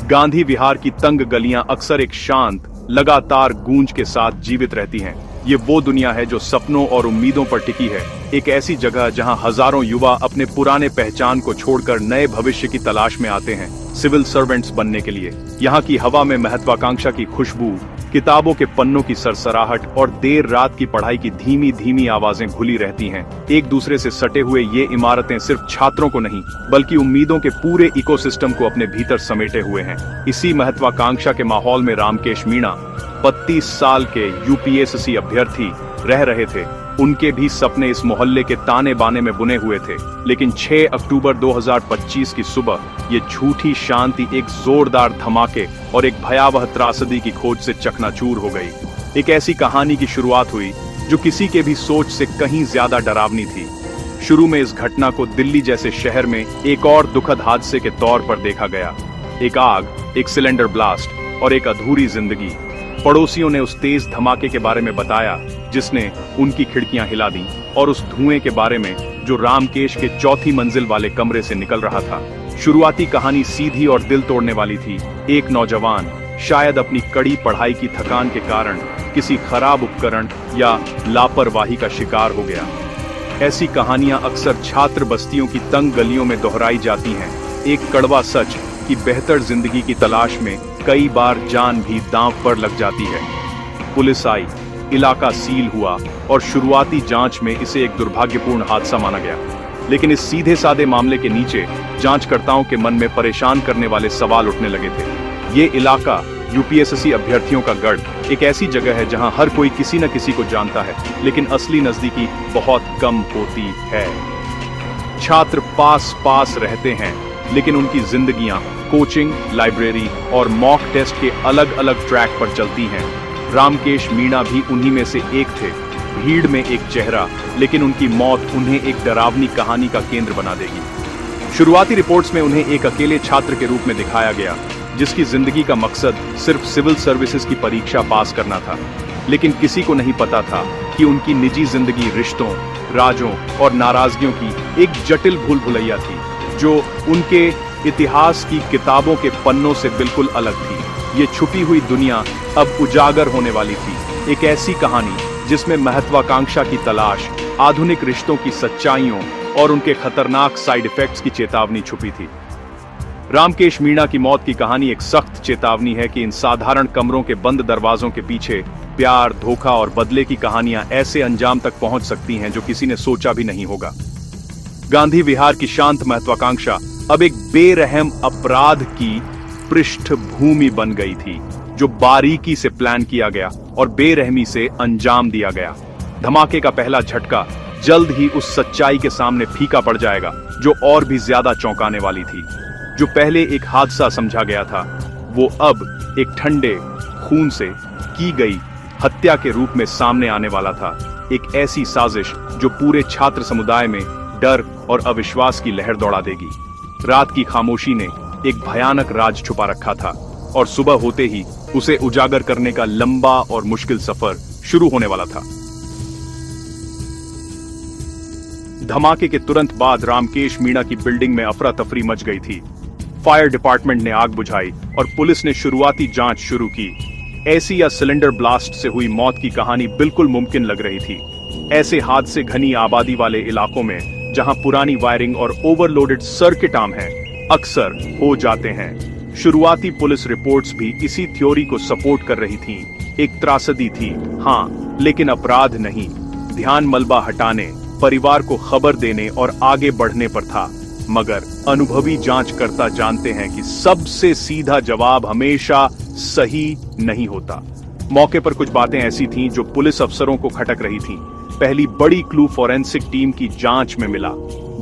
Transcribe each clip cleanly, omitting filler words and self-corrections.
गांधी विहार की तंग गलियां अक्सर एक शांत, लगातार गूंज के साथ जीवित रहती हैं। ये वो दुनिया है जो सपनों और उम्मीदों पर टिकी है, एक ऐसी जगह जहां हजारों युवा अपने पुराने पहचान को छोड़कर नए भविष्य की तलाश में आते हैं, सिविल सर्वेंट्स बनने के लिए। यहाँ की हवा में महत्वाकांक्षा की खुशबू, किताबों के पन्नों की सरसराहट और देर रात की पढ़ाई की धीमी धीमी आवाजें घुली रहती हैं। एक दूसरे से सटे हुए ये इमारतें सिर्फ छात्रों को नहीं, बल्कि उम्मीदों के पूरे इकोसिस्टम को अपने भीतर समेटे हुए हैं। इसी महत्वाकांक्षा के माहौल में रामकेश मीणा 32 साल के यूपीएससी अभ्यर्थी रह रहे थे। उनके भी सपने इस मोहल्ले के ताने बाने में बुने हुए थे, लेकिन 6 अक्टूबर 2025 की सुबह ये झूठी शांति एक जोरदार धमाके और एक भयावह त्रासदी की खोज से चकनाचूर हो गई। एक ऐसी कहानी की शुरुआत हुई जो किसी के भी सोच से कहीं ज्यादा डरावनी थी। शुरू में इस घटना को दिल्ली जैसे शहर में एक और दुखद हादसे के तौर पर देखा गया। एक आग, एक सिलेंडर ब्लास्ट और एक अधूरी जिंदगी। पड़ोसियों ने उस तेज धमाके के बारे में बताया जिसने उनकी खिड़कियां हिला दी, और उस धुएं के बारे में जो रामकेश के चौथी मंजिल वाले कमरे से निकल रहा था। शुरुआती कहानी सीधी और दिल तोड़ने वाली थी। एक नौजवान शायद अपनी कड़ी पढ़ाई की थकान के कारण किसी खराब उपकरण या लापरवाही का शिकार हो गया। ऐसी कहानियां अक्सर छात्र बस्तियों की तंग गलियों में दोहराई जाती हैं। एक कड़वा सच कि बेहतर जिंदगी की तलाश में कई बार जान भी दांव पर लग जाती है। पुलिस आई, इलाका सील हुआ और शुरुआती जांच में इसे एक दुर्भाग्यपूर्ण हादसा माना गया। लेकिन इस सीधे साधे मामले के नीचे जांचकर्ताओं के मन में परेशान करने वाले सवाल उठने लगे थे। ये इलाका यूपीएससी अभ्यर्थियों का गढ़, एक ऐसी जगह है जहां हर कोई किसी न किसी को जानता है, लेकिन असली नजदीकी बहुत कम होती है। छात्र पास पास रहते हैं, लेकिन उनकी जिंदगियां कोचिंग, लाइब्रेरी और मॉक टेस्ट के अलग अलग ट्रैक पर चलती हैं। रामकेश मीणा भी उन्हीं में से एक थे। भीड़ में एक चेहरा, लेकिन उनकी मौत उन्हें एक डरावनी कहानी का केंद्र बना देगी। शुरुआती रिपोर्ट्स में उन्हें एक अकेले छात्र के रूप में दिखाया गया, जिसकी जिंदगी का मकसद सिर्फ सिविल सर्विसेज की परीक्षा पास करना था। लेकिन किसी को नहीं पता था कि उनकी निजी जिंदगी रिश्तों, राजों और नाराजगियों की एक जटिल भूल भुलैया थी, जो उनके इतिहास की किताबों के पन्नों से बिल्कुल अलग थी। ये छुपी हुई दुनिया अब उजागर होने वाली थी। एक ऐसी कहानी जिसमें महत्वाकांक्षा की तलाश, आधुनिक रिश्तों की सच्चाइयों और उनके खतरनाक साइड इफेक्ट्स की चेतावनी छुपी थी। रामकेश मीणा की मौत की कहानी एक सख्त चेतावनी है कि इन साधारण कमरों के बंद दरवाजों के पीछे प्यार, धोखा और बदले की कहानियां ऐसे अंजाम तक पहुंच सकती हैं जो किसी ने सोचा भी नहीं होगा। गांधी विहार की शांत महत्वाकांक्षा अब एक बेरहम अपराध की पृष्ठभूमि बन गई थी, जो बारीकी से प्लान किया गया और बेरहमी से अंजाम दिया गया। धमाके का पहला झटका जल्द ही उस सच्चाई के सामने फीका पड़ जाएगा जो और भी ज्यादा चौंकाने वाली थी। जो पहले एक हादसा समझा गया था, वो अब एक ठंडे खून से की गई हत्या के रूप में सामने आने वाला था। एक ऐसी साजिश जो पूरे छात्र समुदाय में डर और अविश्वास की लहर दौड़ा देगी। रात की खामोशी ने एक भयानक राज छुपा रखा था, और सुबह होते ही उसे उजागर करने का लंबा और मुश्किल सफर शुरू होने वाला था। धमाके के तुरंत बाद रामकेश मीणा की बिल्डिंग में अफरा तफरी मच गई थी। फायर डिपार्टमेंट ने आग बुझाई और पुलिस ने शुरुआती जांच शुरू की। ऐसी या सिलेंडर ब्लास्ट से हुई मौत की कहानी बिल्कुल मुमकिन लग रही थी। ऐसे हादसे घनी आबादी वाले इलाकों में, जहां पुरानी वायरिंग और ओवरलोडेड सर्किट आम है, अक्सर हो जाते हैं। शुरुआती पुलिस रिपोर्ट्स भी इसी थ्योरी को सपोर्ट कर रही थीं। एक त्रासदी थी, हाँ, लेकिन अपराध नहीं। ध्यान मलबा हटाने, परिवार को खबर देने और आगे बढ़ने पर था। मगर अनुभवी जांचकर्ता जानते हैं कि सबसे सीधा जवाब हमेशा सही नहीं होता। मौके पर कुछ बातें ऐसी थीं जो पुलिस अफसरों को खटक रही थीं। पहली बड़ी क्लू फोरेंसिक टीम की जांच में मिला।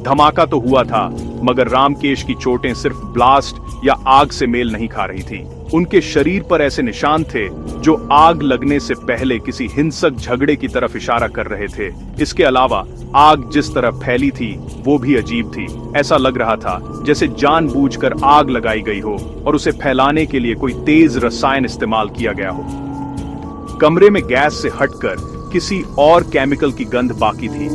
धमाका तो हुआ था, मगर रामकेश की चोटें सिर्फ ब्लास्ट या आग से मेल नहीं खा रही थी। उनके शरीर पर ऐसे निशान थे जो आग लगने से पहले किसी हिंसक झगड़े की तरफ इशारा कर रहे थे। इसके अलावा आग जिस तरह फैली थी वो भी अजीब थी। ऐसा लग रहा था जैसे जानबूझकर आग लगाई गई हो और उसे फैलाने के लिए कोई तेज रसायन इस्तेमाल किया गया हो। कमरे में गैस से हटकर किसी और केमिकल की गंध बाकी थी।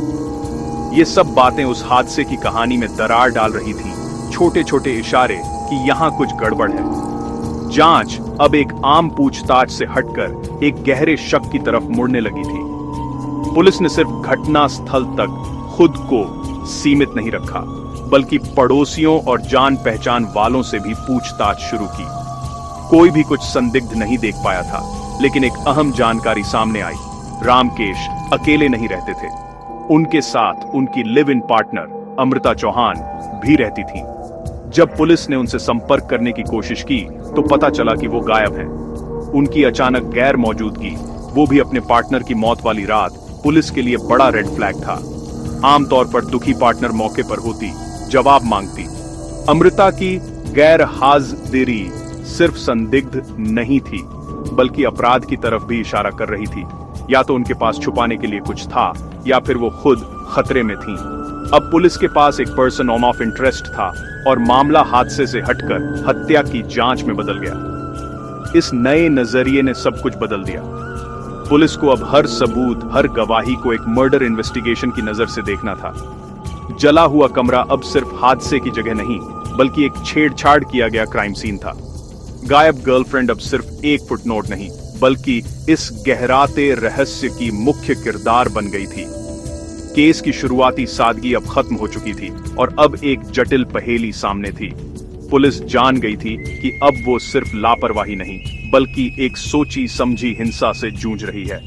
ये सब बातें उस हादसे की कहानी में दरार डाल रही थी। छोटे छोटे इशारे कि यहाँ कुछ गड़बड़ है। जांच अब एक आम पूछताछ से हटकर एक गहरे शक की तरफ मुड़ने लगी थी। पुलिस ने सिर्फ घटना स्थल तक खुद को सीमित नहीं रखा, बल्कि पड़ोसियों और जान पहचान वालों से भी पूछताछ शुरू की। कोई भी कुछ संदिग्ध नहीं देख पाया था, लेकिन एक अहम जानकारी सामने आई। रामकेश अकेले नहीं रहते थे। उनके साथ उनकी live in partner Amrita Chauhan भी रहती थी। जब पुलिस ने उनसे संपर्क करने की कोशिश की तो पता चला कि वो गायब हैं। उनकी अचानक गैर मौजूदगी, वो भी अपने पार्टनर की मौत वाली रात, पुलिस के लिए बड़ा रेड फ्लैग था। आमतौर पर दुखी पार्टनर मौके पर होती, जवाब मांगती। अमृता की गैर हाजिरी सिर्फ संदिग्ध नहीं थी, बल्कि अपराध की तरफ भी इशारा कर रही थी। या तो उनके पास छुपाने के लिए कुछ था, या फिर वो खुद खतरे में थी। अब पुलिस के पास एक पर्सन ऑफ इंटरेस्ट था और मामला हादसे से हटकर हत्या की जांच में बदल गया। इस नए नजरिए ने सब कुछ बदल दिया। पुलिस को अब हर सबूत, हर गवाही को एक मर्डर इन्वेस्टिगेशन की नजर से देखना था। जला हुआ कमरा अब सिर्फ हादसे की जगह नहीं, बल्कि एक छेड़छाड़ किया गया क्राइम सीन था। गायब गर्लफ्रेंड अब सिर्फ एक फुटनोट नहीं, बल्कि इस गहराते रहस्य की मुख्य किरदार बन गई थी। केस की शुरुआती सादगी अब खत्म हो चुकी थी और अब एक जटिल पहेली सामने थी। पुलिस जान गई थी कि अब वो सिर्फ लापरवाही नहीं, बल्कि एक सोची समझी हिंसा से जूझ रही है।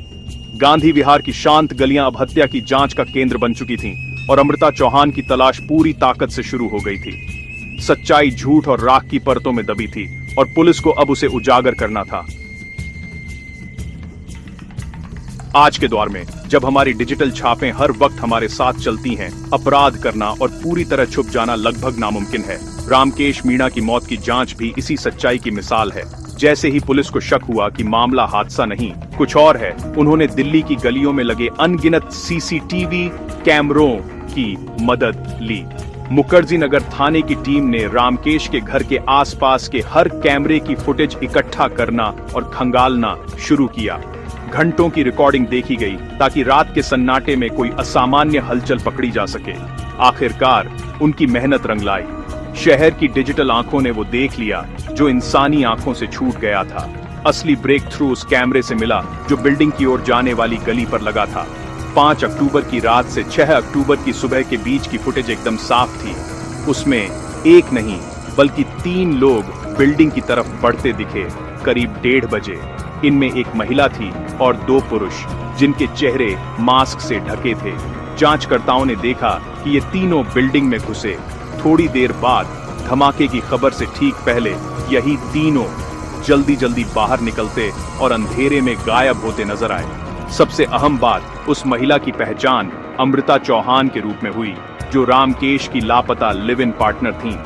गांधी विहार की शांत गलियां अब हत्या की जांच का केंद्र बन चुकी थीं और अमृता चौहान की तलाश पूरी ताकत से शुरू हो गई थी। सच्चाई झूठ और राख की परतों में दबी थी और पुलिस को अब उसे उजागर करना था। आज के दौर में जब हमारी डिजिटल छापें हर वक्त हमारे साथ चलती हैं, अपराध करना और पूरी तरह छुप जाना लगभग नामुमकिन है। रामकेश मीणा की मौत की जांच भी इसी सच्चाई की मिसाल है। जैसे ही पुलिस को शक हुआ कि मामला हादसा नहीं, कुछ और है, उन्होंने दिल्ली की गलियों में लगे अनगिनत सीसीटीवी कैमरों की मदद ली। मुखर्जी नगर थाने की टीम ने रामकेश के घर के आसपास के हर कैमरे की फुटेज इकट्ठा करना और खंगालना शुरू किया। घंटों की रिकॉर्डिंग देखी गई ताकि रात के सन्नाटे में कोई असामान्य हलचल पकड़ी जा सके। आखिरकार उनकी मेहनत रंग लाई। शहर की डिजिटल आंखों ने वो देख लिया जो इंसानी आंखों से छूट गया था। असली ब्रेक थ्रू उस कैमरे से मिला जो बिल्डिंग की ओर जाने वाली गली पर लगा था। 5 अक्टूबर की रात से 6 अक्टूबर की सुबह के बीच की फुटेज एकदम साफ थी। उसमें एक नहीं बल्कि 3 लोग बिल्डिंग की तरफ बढ़ते दिखे, करीब 1:30 बजे। इनमें एक महिला थी और 2 पुरुष, जिनके चेहरे मास्क से ढके थे। जांचकर्ताओं ने देखा कि ये तीनों बिल्डिंग में घुसे। थोड़ी देर बाद धमाके की खबर से ठीक पहले यही तीनों जल्दी जल्दी बाहर निकलते और अंधेरे में गायब होते नजर आए। सबसे अहम बात, उस महिला की पहचान अमृता चौहान के रूप में हुई, जो रामकेश की लापता लिव इन पार्टनर थीं।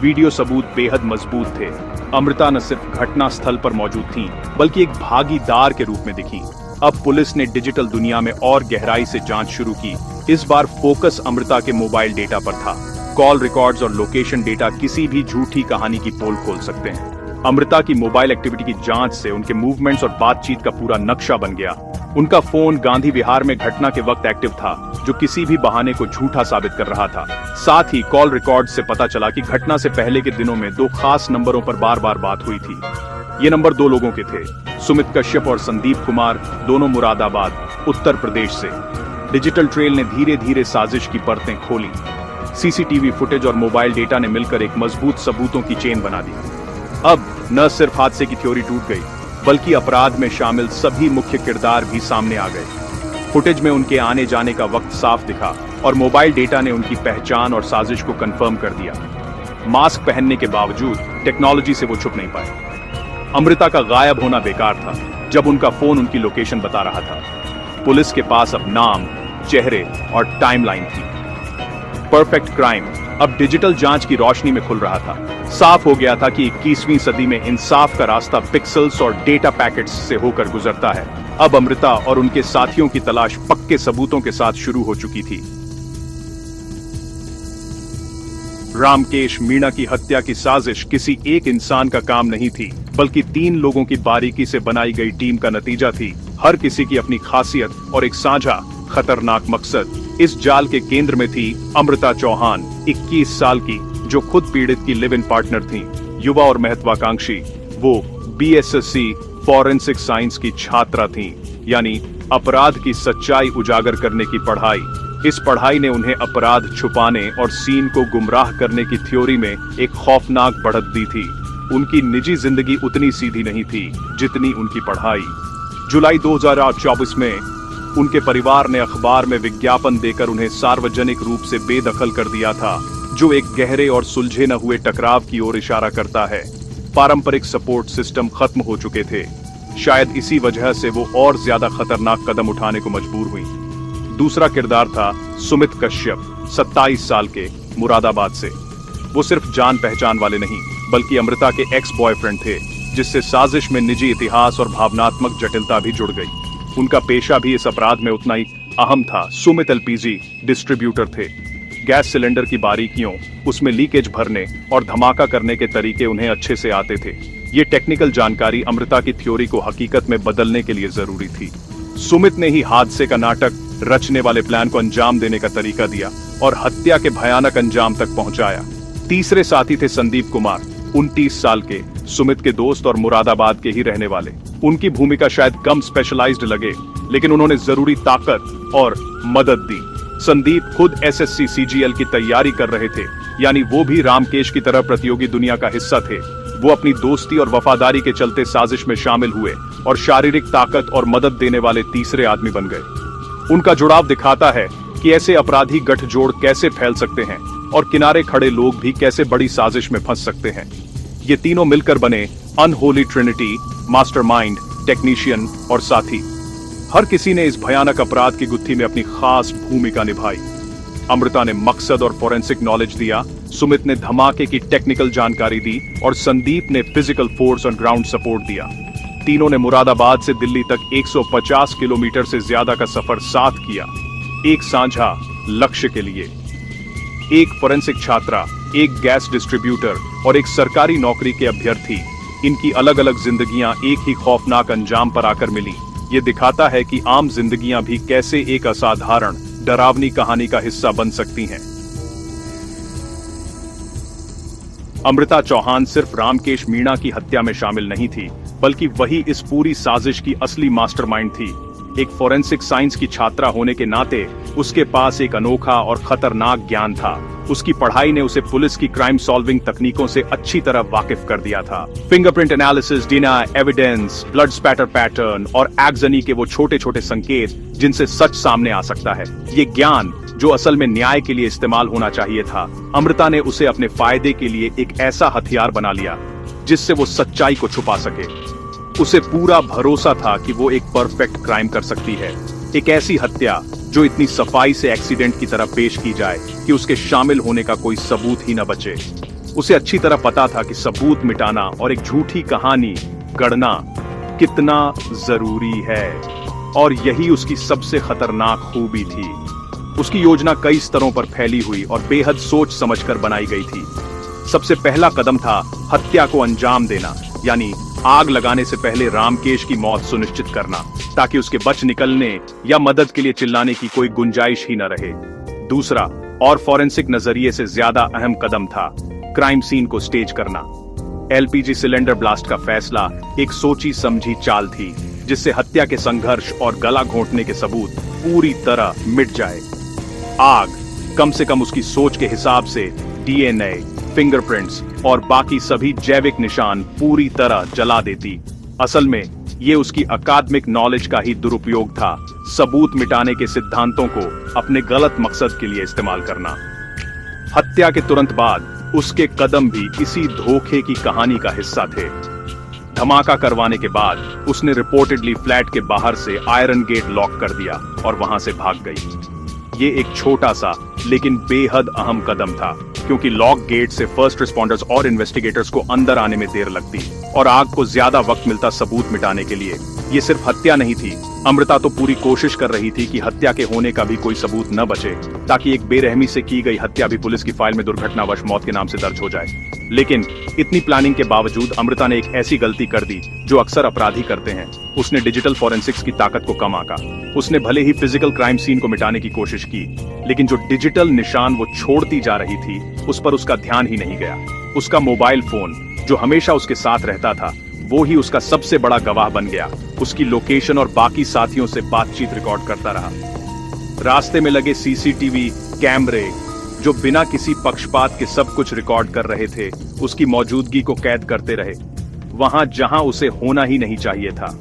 वीडियो सबूत बेहद मजबूत थे। अमृता न सिर्फ घटना स्थल पर मौजूद थीं, बल्कि एक भागीदार के रूप में दिखी। अब पुलिस ने डिजिटल दुनिया में और गहराई से जांच शुरू की। इस बार फोकस अमृता के मोबाइल डेटा पर था। कॉल रिकॉर्ड्स और लोकेशन डेटा किसी भी झूठी कहानी की पोल खोल सकते हैं। अमृता की मोबाइल एक्टिविटी की जांच से उनके मूवमेंट्स और बातचीत का पूरा नक्शा बन गया। उनका फोन गांधी विहार में घटना के वक्त एक्टिव था, जो किसी भी बहाने को झूठा साबित कर रहा था। साथ ही कॉल रिकॉर्ड से पता चला कि घटना से पहले के दिनों में 2 खास नंबरों पर बार बार बात हुई थी। ये नंबर 2 लोगों के थे, सुमित कश्यप और संदीप कुमार, दोनों मुरादाबाद, उत्तर प्रदेश से। डिजिटल ट्रेल ने धीरे धीरे साजिश की परतें खोली। सीसीटीवी फुटेज और मोबाइल डेटा ने मिलकर एक मजबूत सबूतों की चेन बना दी। अब न सिर्फ हादसे की थ्योरी टूट गई, बल्कि अपराध में शामिल सभी मुख्य किरदार भी सामने आ गए। फुटेज में उनके आने जाने का वक्त साफ दिखा और मोबाइल डेटा ने उनकी पहचान और साजिश को कंफर्म कर दिया। मास्क पहनने के बावजूद टेक्नोलॉजी से वो छुप नहीं पाए। अमृता का गायब होना बेकार था, जब उनका फोन उनकी लोकेशन बता रहा था। पुलिस के पास अब नाम, चेहरे और टाइमलाइन थी। परफेक्ट क्राइम अब डिजिटल जांच की रोशनी में खुल रहा था। साफ हो गया था कि 21वीं सदी में इंसाफ का रास्ता पिक्सेल्स और डेटा पैकेट्स से होकर गुजरता है। अब अमृता और उनके साथियों की तलाश पक्के सबूतों के साथ शुरू हो चुकी थी। रामकेश मीणा की हत्या की साजिश किसी एक इंसान का काम नहीं थी, बल्कि 3 लोगों की बारीकी से बनाई गई टीम का नतीजा थी। हर किसी की अपनी खासियत और एक साझा खतरनाक मकसद। इस जाल के केंद्र में थी अमृता चौहान, 21 साल की, जो खुद पीड़ित की लिव इन पार्टनर थी। युवा और महत्वाकांक्षी, वो बीएसएससी फॉरेंसिक साइंस की छात्रा थीं, यानी अपराध की सच्चाई उजागर करने की पढ़ाई। इस पढ़ाई ने उन्हें अपराध छुपाने और सीन को गुमराह करने की थ्योरी में एक खौफनाक बढ़त दी थी। उनकी निजी जिंदगी उतनी सीधी नहीं थी जितनी उनकी पढ़ाई। जुलाई 2024 में उनके परिवार ने अखबार में विज्ञापन देकर उन्हें सार्वजनिक रूप से बेदखल कर दिया था, जो एक गहरे और सुलझे न हुए टकराव की ओर इशारा करता है। पारंपरिक सपोर्ट सिस्टम खत्म हो चुके थे। शायद इसी वजह से वो और ज्यादा खतरनाक कदम उठाने को मजबूर हुई। दूसरा किरदार था सुमित कश्यप, 27 साल के, मुरादाबाद से। वो सिर्फ जान पहचान वाले नहीं बल्कि अमृता के एक्स बॉयफ्रेंड थे, जिससे साजिश में निजी इतिहास और भावनात्मक जटिलता भी जुड़ गई। उनका पेशा भी इस अपराध में उतना ही अहम था। सुमित एलपीजी डिस्ट्रीब्यूटर थे। गैस सिलेंडर की बारीकियों, उसमें लीकेज भरने और धमाका करने के तरीके उन्हें अच्छे से आते थे। ये टेक्निकल जानकारी अमृता की थ्योरी को हकीकत में बदलने के लिए जरूरी थी। सुमित ने ही हादसे का नाटक रचने वाले प्लान को अंजाम देने का तरीका दिया और हत्या के भयानक अंजाम तक पहुंचाया। तीसरे साथी थे संदीप कुमार, 29 साल के, सुमित के दोस्त और मुरादाबाद के ही रहने वाले। उनकी भूमिका शायद कम स्पेशलाइज्ड लगे, लेकिन उन्होंने जरूरी ताकत और मदद दी। संदीप खुद एसएससी सीजीएल की तैयारी कर रहे थे, यानी वो भी रामकेश की तरह प्रतियोगी दुनिया का हिस्सा थे। वो अपनी दोस्ती और वफादारी के चलते साजिश में शामिल हुए और शारीरिक ताकत और मदद देने वाले तीसरे आदमी बन गए। उनका जुड़ाव दिखाता है कि ऐसे अपराधी गठजोड़ कैसे फैल सकते हैं और किनारे खड़े लोग भी कैसे बड़ी साजिश में फंस सकते हैं। ये तीनों मिलकर बने अनहोली ट्रिनिटी, मास्टरमाइंड, टेक्नीशियन और साथी। हर किसी ने इस भयानक अपराध की गुत्थी में अपनी खास भूमिका निभाई। अमृता ने मकसद और फोरेंसिक नॉलेज दिया, सुमित ने धमाके की टेक्निकल जानकारी दी और संदीप ने फिजिकल फोर्स और ग्राउंड सपोर्ट दिया। तीनों ने मुरादाबाद से दिल्ली तक 150 किलोमीटर से ज्यादा का सफर साथ किया, एक साझा लक्ष्य के लिए। एक फोरेंसिक छात्रा, एक गैस डिस्ट्रीब्यूटर और एक सरकारी नौकरी के अभ्यर्थी, इनकी अलग अलग जिंदगियां एक ही खौफनाक अंजाम पर आकर मिली। ये दिखाता है कि आम जिंदगियां भी कैसे एक असाधारण, डरावनी कहानी का हिस्सा बन सकती हैं। अमृता चौहान सिर्फ रामकेश मीणा की हत्या में शामिल नहीं थी, बल्कि वही इस पूरी साजिश की असली मास्टरमाइंड थी। एक फोरेंसिक साइंस की छात्रा होने के नाते उसके पास एक अनोखा और खतरनाक ज्ञान था। उसकी पढ़ाई ने उसे पुलिस की क्राइम सॉल्विंग तकनीकों से अच्छी तरह वाकिफ कर दिया था। Fingerprint analysis, DNA evidence, blood spatter pattern और एक्जनी के वो छोटे छोटे संकेत जिनसे सच सामने आ सकता है। ये ज्ञान जो असल में न्याय के लिए इस्तेमाल होना चाहिए था, अमृता ने उसे अपने फायदे के लिए एक ऐसा हथियार बना लिया जिससे वो सच्चाई को छुपा सके। उसे पूरा भरोसा था कि वो एक परफेक्ट क्राइम कर सकती है, एक ऐसी हत्या जो इतनी सफाई से एक्सीडेंट की तरह पेश की जाए कि उसके शामिल होने का कोई सबूत ही न बचे। उसे अच्छी तरह पता था कि सबूत मिटाना और एक झूठी कहानी गढ़ना कितना जरूरी है, और यही उसकी सबसे खतरनाक खूबी थी। उसकी योजना कई स्तरों पर फैली हुई और बेहद सोच समझकर बनाई गई थी। सबसे पहला कदम था हत्या को अंजाम देना, यानी आग लगाने से पहले रामकेश की मौत सुनिश्चित करना, ताकि उसके बच निकलने या मदद के लिए चिल्लाने की कोई गुंजाइश ही न रहे। दूसरा और फोरेंसिक नजरिए से ज्यादा अहम कदम था क्राइम सीन को स्टेज करना। एलपीजी सिलेंडर ब्लास्ट का फैसला एक सोची समझी चाल थी, जिससे हत्या के संघर्ष और गला घोंटने के सबूत पूरी तरह मिट जाए। आग कम से कम उसकी सोच के हिसाब से डीएनए, फिंगरप्रिंट्स और बाकी सभी जैविक निशान पूरी तरह जला देती। असल में ये उसकी अकादमिक नॉलेज का ही दुरुपयोग था, सबूत मिटाने के सिद्धांतों को अपने गलत मकसद के लिए इस्तेमाल करना। हत्या के तुरंत बाद उसके कदम भी इसी धोखे की कहानी का हिस्सा थे। धमाका करवाने के बाद उसने रिपोर्टेडली फ्लैट के बाहर से आयरन गेट लॉक कर दिया और वहां से भाग गई। ये एक छोटा सा लेकिन बेहद अहम कदम था, क्योंकि लॉक गेट से फर्स्ट रिस्पॉन्डर्स और इन्वेस्टिगेटर्स को अंदर आने में देर लगती और आग को ज्यादा वक्त मिलता सबूत मिटाने के लिए। ये सिर्फ हत्या नहीं थी, अमृता तो पूरी कोशिश कर रही थी कि हत्या के होने का भी कोई सबूत न बचे, ताकि एक बेरहमी से की गई हत्या भी पुलिस की फाइल में दुर्घटनावश मौत के नाम से दर्ज हो जाए। लेकिन इतनी प्लानिंग के बावजूद अमृता ने एक ऐसी गलती कर दी जो अक्सर अपराधी करते हैं। उसने डिजिटल फोरेंसिक्स की ताकत को कम आंका। उसने भले ही फिजिकल क्राइम सीन को मिटाने की कोशिश की, लेकिन जो डिजिटल निशान वो छोड़ती जा रही थी उस पर उसका ध्यान ही नहीं गया। उसका मोबाइल फोन जो हमेशा उसके साथ रहता था, वो ही उसका सबसे बड़ा गवाह बन गया। उसकी लोकेशन और बाकी साथियों से बातचीत रिकॉर्ड करता रहा। रास्ते में लगे सीसीटीवी कैमरे जो बिना किसी पक्षपात के सब कुछ रिकॉर्ड कर रहे थे, उसकी मौजूदगी को कैद करते रहे, वहां जहां उसे होना ही नहीं चाहिए था।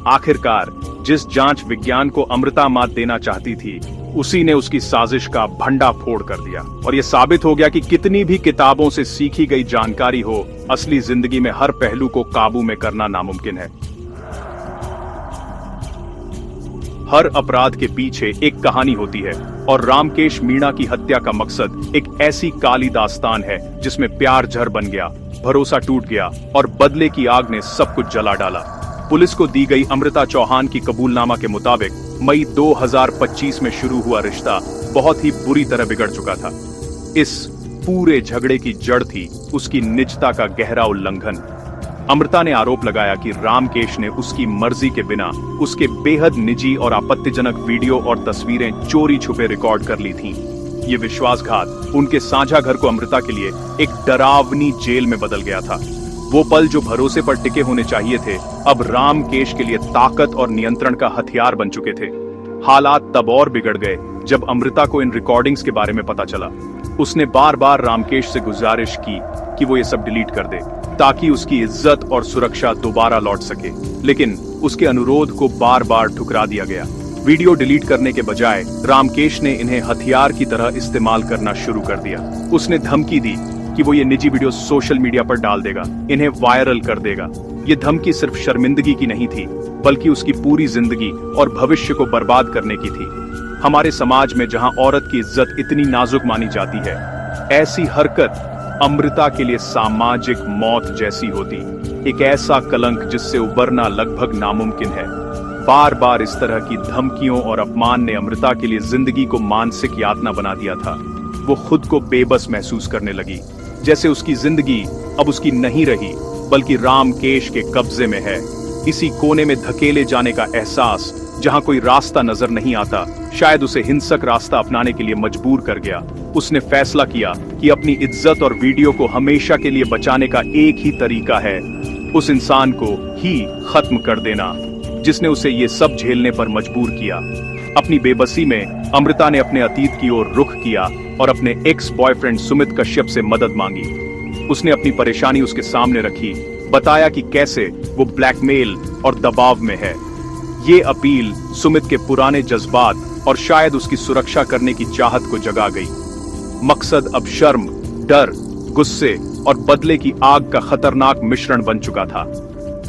आखिरकार जिस जांच विज्ञान को अमृता मात देना चाहती थी, उसी ने उसकी साजिश का भंडाफोड़ कर दिया। और यह साबित हो गया कि कितनी भी किताबों से सीखी गई जानकारी हो, असली जिंदगी में हर पहलू को काबू में करना नामुमकिन है। हर अपराध के पीछे एक कहानी होती है, और रामकेश मीणा की हत्या का मकसद एक ऐसी काली दास्तान है जिसमें प्यार जहर बन गया, भरोसा टूट गया और बदले की आग ने सब कुछ जला डाला। पुलिस को दी गई अमृता चौहान की कबूलनामा के मुताबिक मई 2025 में शुरू हुआ रिश्ता बहुत ही बुरी तरह बिगड़ चुका था। इस पूरे झगड़े की जड़ थी उसकी निजता का गहरा उल्लंघन। अमृता ने आरोप लगाया कि रामकेश ने उसकी मर्जी के बिना उसके बेहद निजी और आपत्तिजनक वीडियो और तस्वीरें चोरी छुपे रिकॉर्ड कर ली थीं। ये विश्वासघात उनके साझा घर को अमृता के लिए एक डरावनी जेल में बदल गया था। वो पल जो भरोसे पर टिके होने चाहिए थे, अब रामकेश के लिए ताकत और नियंत्रण का हथियार बन चुके थे। हालात तब और बिगड़ गए जब अमृता को इन रिकॉर्डिंग्स के बारे में पता चला। उसने बार बार रामकेश से गुजारिश की कि वो ये सब डिलीट कर दे ताकि उसकी इज्जत और सुरक्षा दोबारा लौट सके, लेकिन उसके अनुरोध को बार बार ठुकरा दिया गया। वीडियो डिलीट करने के बजाय रामकेश ने इन्हें हथियार की तरह इस्तेमाल करना शुरू कर दिया। उसने धमकी दी कि वो ये निजी वीडियो सोशल मीडिया पर डाल देगा, इन्हें वायरल कर देगा। ये धमकी सिर्फ शर्मिंदगी की नहीं थी, बल्कि उसकी पूरी जिंदगी और भविष्य को बर्बाद करने की थी। हमारे समाज में जहां औरत की इज्जत इतनी नाजुक मानी जाती है, ऐसी हरकत अमृता के लिए सामाजिक मौत जैसी होती, एक ऐसा कलंक जिससे उबरना लगभग नामुमकिन है। बार बार इस तरह की धमकियों और अपमान ने अमृता के लिए जिंदगी को मानसिक यातना बना दिया था। वो खुद को बेबस महसूस करने लगी, जैसे उसकी जिंदगी अब उसकी नहीं रही बल्कि रामकेश के कब्जे में है। इसी कोने में धकेले जाने का एहसास, जहां कोई रास्ता नजर नहीं आता, शायद उसे हिंसक रास्ता अपनाने के लिए मजबूर कर गया। उसने फैसला किया कि अपनी इज्जत और वीडियो को हमेशा के लिए बचाने का एक ही तरीका है, उस इंसान को ही खत्म कर देना जिसने उसे ये सब झेलने पर मजबूर किया। अपनी बेबसी में अमृता ने अपने अतीत की ओर रुख किया और अपने एक्स बॉयफ्रेंड सुमित कश्यप से मदद मांगी। उसने अपनी परेशानी उसके सामने रखी, बताया कि कैसे वो ब्लैकमेल और दबाव में है। ये अपील सुमित के पुराने जज्बात और शायद उसकी सुरक्षा करने की चाहत को जगा गई। मकसद अब शर्म, डर, गुस्से और बदले की आग का खतरनाक मिश्रण बन चुका था।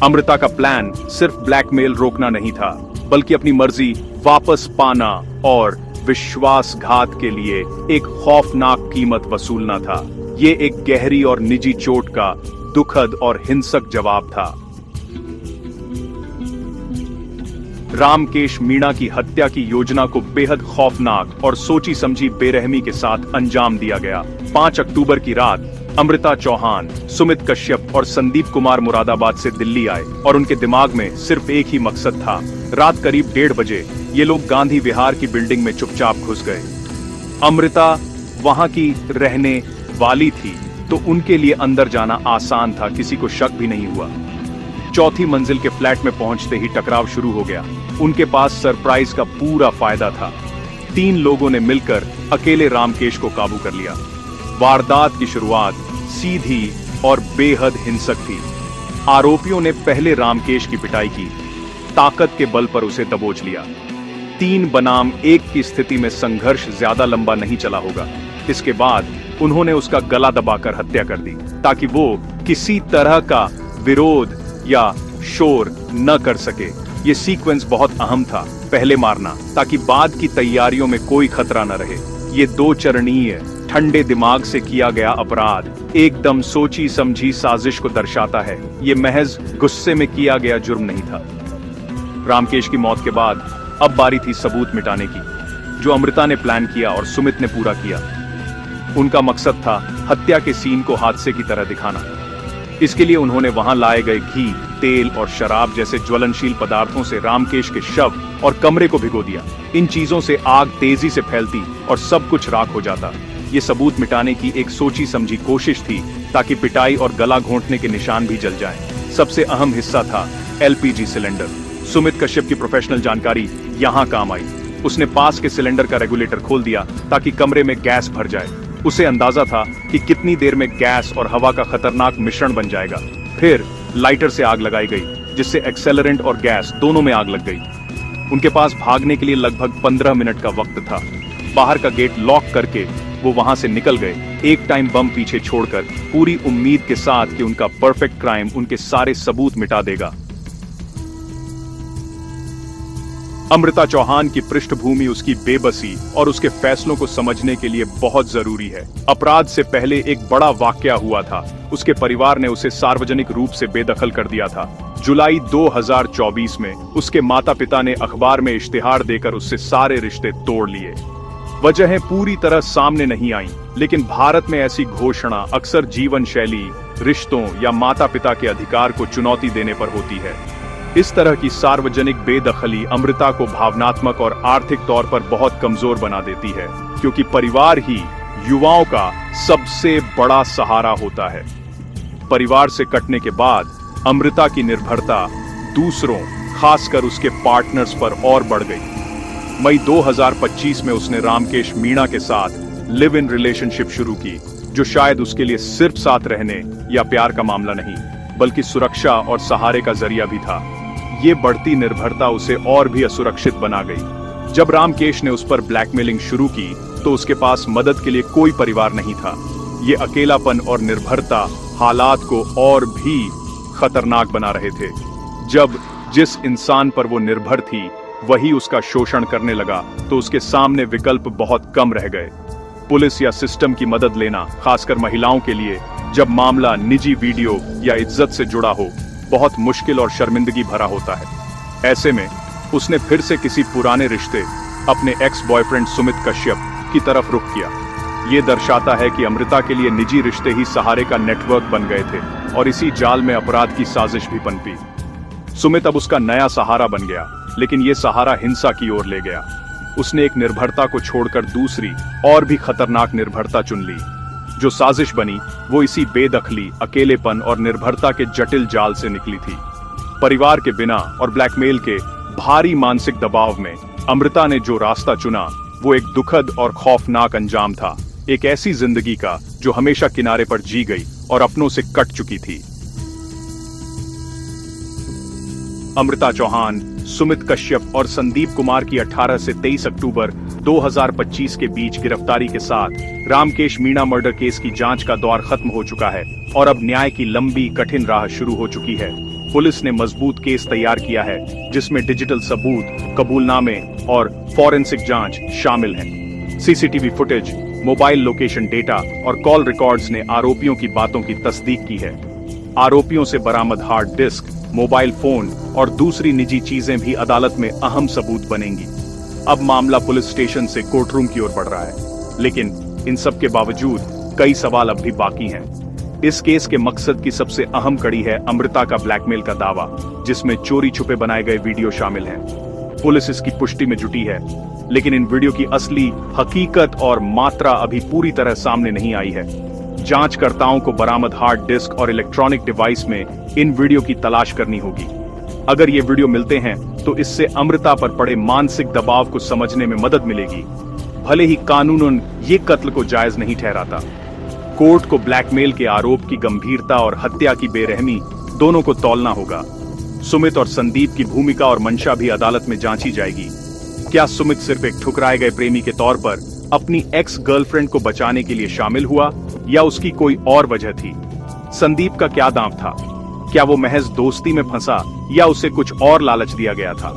अमृता का प्लान सिर्फ ब्लैकमेल रोकना नहीं था, बल्कि अपनी मर्जी वापस पाना और विश्वासघात के लिए एक खौफनाक कीमत वसूलना था। ये एक गहरी और निजी चोट का दुखद और हिंसक जवाब था। रामकेश मीणा की हत्या की योजना को बेहद खौफनाक और सोची समझी बेरहमी के साथ अंजाम दिया गया। 5 अक्टूबर की रात अमृता चौहान, सुमित कश्यप और संदीप कुमार मुरादाबाद से दिल्ली आए और उनके दिमाग में सिर्फ एक ही मकसद था। रात करीब 1:30 बजे ये लोग गांधी विहार की बिल्डिंग में चुपचाप घुस गए। अमृता वहां की रहने वाली थी, तो उनके लिए अंदर जाना आसान था, किसी को शक भी नहीं हुआ। चौथी मंजिल के फ्लैट में पहुंचते ही टकराव शुरू हो गया। उनके पास सरप्राइज का पूरा फायदा था। 3 लोगों ने मिलकर अकेले रामकेश को काबू कर लिया। वारदात की शुरुआत सीधी और बेहद हिंसक थी। आरोपियों ने पहले रामकेश की पिटाई की, ताकत के बल पर उसे दबोच लिया। 3 बनाम 1 की स्थिति में संघर्ष ज्यादा लंबा नहीं चला होगा। इसके बाद उन्होंने उसका गला दबाकर हत्या कर दी ताकि वो किसी तरह का विरोध या शोर न कर सके। ये सीक्वेंस बहुत अहम था, पहले मारना ताकि बाद की तैयारियों में कोई खतरा न रहे। ये 2 चरणीय ठंडे दिमाग से किया गया अपराध एकदम सोची समझी साजिश को दर्शाता है। ये महज गुस्से में किया गया जुर्म नहीं था। रामकेश की मौत के बाद अब बारी थी सबूत मिटाने की, जो अमृता ने प्लान किया और सुमित ने पूरा किया। उनका मकसद था हत्या के सीन को हादसे की तरह दिखाना। इसके लिए उन्होंने वहां लाए गए घी, तेल और शराब जैसे ज्वलनशील पदार्थों से रामकेश के शव और कमरे को भिगो दिया। इन चीजों से आग तेजी से फैलती और सब कुछ राख हो जाता। ये सबूत मिटाने की एक सोची समझी कोशिश थी ताकि पिटाई और गला घोंटने के निशान भी जल जाएं। सबसे अहम हिस्सा था एलपीजी सिलेंडर। सुमित कश्यप की प्रोफेशनल जानकारी यहां काम आई। उसने पास के सिलेंडर का रेगुलेटर खोल दिया ताकि कमरे में गैस भर जाए। उसे अंदाजा था कि कितनी देर में गैस और हवा का खतरनाक मिश्रण बन जाएगा। फिर लाइटर से आग लगाई गई, जिससे एक्सेलरेंट और गैस दोनों में आग लग गई। उनके पास भागने के लिए लगभग 15 मिनट का वक्त था। बाहर का गेट लॉक करके वो वहां से निकल गए, एक टाइम बम पीछे छोड़कर, पूरी उम्मीद के साथ कि उनका परफेक्ट क्राइम उनके सारे सबूत मिटा देगा। अमृता चौहान की पृष्ठभूमि उसकी बेबसी और उसके फैसलों को समझने के लिए बहुत जरूरी है। अपराध से पहले एक बड़ा वाकया हुआ था। उसके परिवार ने उसे सार्वजनिक रूप से बेदखल कर दिया था। जुलाई 2024 में उसके माता पिता ने अखबार में इश्तिहार देकर उससे सारे रिश्ते तोड़ लिए। वजहें पूरी तरह सामने नहीं आईं, लेकिन भारत में ऐसी घोषणा अक्सर जीवन शैली, रिश्तों या माता पिता के अधिकार को चुनौती देने पर होती है। इस तरह की सार्वजनिक बेदखली अमृता को भावनात्मक और आर्थिक तौर पर बहुत कमजोर बना देती है, क्योंकि परिवार ही युवाओं का सबसे बड़ा सहारा होता है। परिवार से कटने के बाद अमृता की निर्भरता दूसरों, खासकर उसके पार्टनर्स पर और बढ़ गई। मई 2025 में उसने रामकेश मीणा के साथ लिव इन रिलेशनशिप शुरू की, जो शायद उसके लिए सिर्फ साथ रहने या प्यार का मामला नहीं, बल्कि सुरक्षा और सहारे का जरिया भी था। ये बढ़ती निर्भरता उसे और भी असुरक्षित बना गई। जब रामकेश ने उस पर ब्लैकमेलिंग शुरू की, तो उसके पास मदद के लिए कोई परिवार नहीं था। ये अकेलापन और निर्भरता हालात को और भी खतरनाक बना रहे थे। जब जिस इंसान पर वो निर्भर थी वही उसका शोषण करने लगा, तो उसके सामने विकल्प बहुत कम रह गए। पुलिस या सिस्टम की मदद लेना, खासकर महिलाओं के लिए, जब मामला निजी वीडियो या इज्जत से जुड़ा हो, बहुत मुश्किल और शर्मिंदगी भरा होता है। ऐसे में उसने फिर से किसी पुराने रिश्ते, अपने एक्स बॉयफ्रेंड सुमित कश्यप की तरफ रुख किया। ये दर्शाता है कि अमृता के लिए निजी रिश्ते ही सहारे का नेटवर्क बन गए थे, और इसी जाल में अपराध की साजिश भी पनपी। सुमित अब उसका नया सहारा बन गया, लेकिन ये सहारा हिंसा की ओर ले गया। उसने एक निर्भरता को छोड़कर दूसरी और भी खतरनाक निर्भरता चुन ली। जो साजिश बनी वो इसी बेदखली, अकेलेपन और निर्भरता के जटिल जाल से निकली थी। परिवार के बिना और ब्लैकमेल के भारी मानसिक दबाव में अमृता ने जो रास्ता चुना, वो एक दुखद और खौफनाक अंजाम था। एक ऐसी जिंदगी का जो हमेशा किनारे पर जी गई और अपनों से कट चुकी थी। अमृता चौहान, सुमित कश्यप और संदीप कुमार की 18 से 23 अक्टूबर 2025 के बीच गिरफ्तारी के साथ रामकेश मीणा मर्डर केस की जांच का दौर खत्म हो चुका है और अब न्याय की लंबी कठिन राह शुरू हो चुकी है। पुलिस ने मजबूत केस तैयार किया है, जिसमें डिजिटल सबूत, कबूलनामे और फॉरेंसिक जांच शामिल हैं। CCTV footage, mobile location data और कॉल रिकॉर्ड्स ने आरोपियों की बातों की तस्दीक की है। आरोपियों से बरामद हार्ड डिस्क, मोबाइल फोन और दूसरी निजी चीजें भी अदालत में अहम सबूत बनेंगी। अब मामला पुलिस स्टेशन से कोर्टरूम की ओर बढ़ रहा है, लेकिन इन सब के बावजूद कई सवाल अब भी बाकी हैं। इस केस के मकसद की सबसे अहम कड़ी है अमृता का ब्लैकमेल का दावा, जिसमें चोरी छुपे बनाए गए वीडियो शामिल हैं। पुलिस इसकी पुष्टि में जुटी है, लेकिन इन वीडियो की असली हकीकत और मात्रा अभी पूरी तरह सामने नहीं आई है। जांचकर्ताओं को बरामद हार्ड डिस्क और इलेक्ट्रॉनिक डिवाइस में इन वीडियो की तलाश करनी होगी। अगर ये वीडियो मिलते हैं तो इससे अमृता पर पड़े मानसिक दबाव को समझने में मदद मिलेगी। भले ही कानूनन ये कत्ल को जायज नहीं ठहराता, कोर्ट को ब्लैकमेल के आरोप की गंभीरता और हत्या की बेरहमी दोनों को तौलना होगा। सुमित और संदीप की भूमिका और मंशा भी अदालत में जांची जाएगी। क्या सुमित सिर्फ एक ठुकराए गए प्रेमी के तौर पर अपनी एक्स गर्लफ्रेंड को बचाने के लिए शामिल हुआ, या उसकी कोई और वजह थी? संदीप का क्या दांव था? क्या वो महज दोस्ती में फंसा या उसे कुछ और लालच दिया गया था?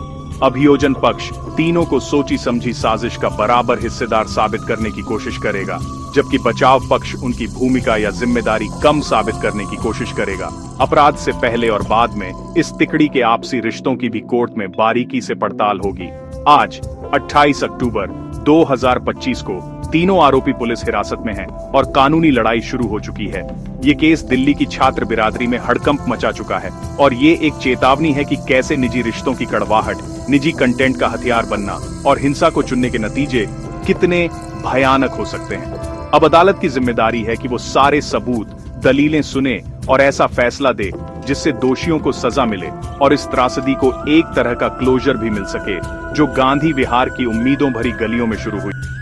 अभियोजन पक्ष तीनों को सोची समझी साजिश का बराबर हिस्सेदार साबित करने की कोशिश करेगा, जबकि बचाव पक्ष उनकी भूमिका या जिम्मेदारी कम साबित करने की कोशिश करेगा। अपराध से पहले और बाद में इस तिकड़ी के आपसी रिश्तों की भी कोर्ट में बारीकी से पड़ताल होगी। आज 28 अक्टूबर 2025 को तीनों आरोपी पुलिस हिरासत में हैं और कानूनी लड़ाई शुरू हो चुकी है। ये केस दिल्ली की छात्र बिरादरी में हड़कंप मचा चुका है, और ये एक चेतावनी है कि कैसे निजी रिश्तों की कड़वाहट, निजी कंटेंट का हथियार बनना और हिंसा को चुनने के नतीजे कितने भयानक हो सकते हैं। अब अदालत की जिम्मेदारी है कि वो सारे सबूत, दलीलें सुने और ऐसा फैसला दे जिससे दोषियों को सजा मिले और इस त्रासदी को एक तरह का क्लोजर भी मिल सके जो गांधी विहार की उम्मीदों भरी गलियों में शुरू हुई।